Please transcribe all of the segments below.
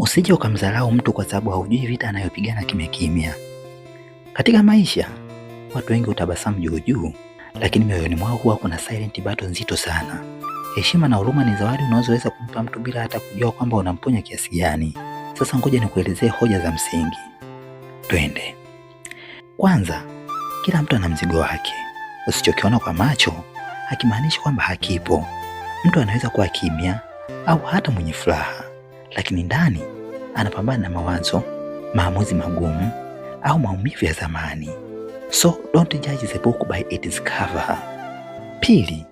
Usije ukamdharau mtu kwa sababu haujui vita anayopigana kimya kimya. Katika maisha, watu wengi hutabasamu juu juu, lakini mioyoni mwao huwa kuna silent battle nzito sana. Heshima na huruma ni zawadi unazoweza kumpa mtu bila hata kujua kwamba unamponya kiasi gani. Sasa ngoja nikuelezee hoja za msingi. Twende. Kwanza, kila mtu ana mzigo wake. Usichokiona kwa macho hakimaanishi kwamba hakipo. Mtu anaweza kuwa kimya au hata mwenye furaha, lakini ndani anapambana na mawazo, maamuzi magumu au maumivu ya zamani. So don't judge the book by its cover. Pili,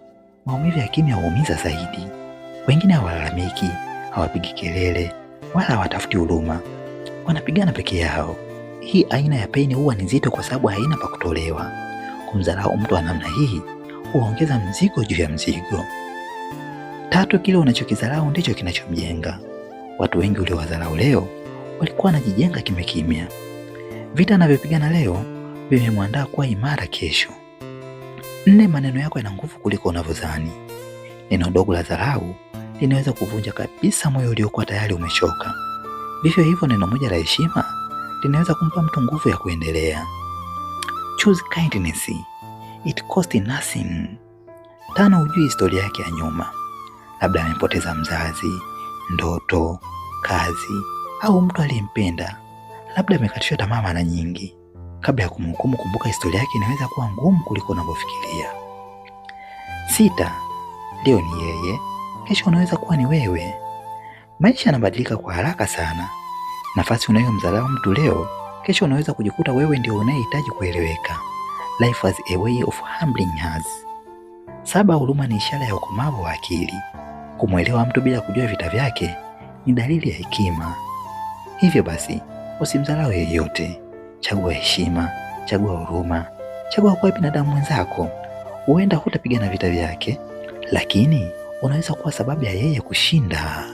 maumivu ya kimya huumiza zaidi. Wengine hawalalamiki, hawapigi kelele, wala hawatafuti huruma. Wanapigana peke yao. Hii aina ya pain huwa ni nzito kwa sababu haina pa kutolewa. Kumdharau mtu wa namna hii huongeza mzigo juu ya mzigo. Tatu, kile unachokidharau ndicho kinachomjenga. Watu wengi uliowadharau leo walikuwa wanajijenga kimya kimya. Vita anavyopigana leo vimemwandaa kuwa imara kesho. 4, maneno yako yana nguvu kuliko unavyodhani. Neno dogo la dharau linaweza kuvunja kabisa moyo uliokuwa tayari umechoka. Vivyo hivyo neno moja la heshima linaweza kumpa mtu nguvu ya kuendelea. Choose kindness. It costs nothing. 5, hujui historia yake ya nyuma. Labda amepoteza mzazi, ndoto, kazi au mtu aliyempenda. Labda amekatishwa tamaa mara nyingi. Kabla ya kumhukumu, kumbuka historia yake inaweza kuwa ngumu kuliko unavyofikiria. 6, leo ni yeye, kesho unaweza kuwa ni wewe. Maisha yanabadilika kwa haraka sana. Nafasi unayomdharau mtu leo, kesho unaweza kujikuta wewe ndio unayehitaji kueleweka. Life has a way of humbling us. 7, huruma ni ishara ya ukomavu wa akili. Kumwelewa mtu bila kujua vita vyake ni dalili ya hekima. Hivyo basi, usimdharau yeyote. Chagua heshima, chagua huruma, chagua kuwa binadamu mwenzako. Huenda hutapigana vita vyake, lakini unaweza kuwa sababu ya yeye kushinda.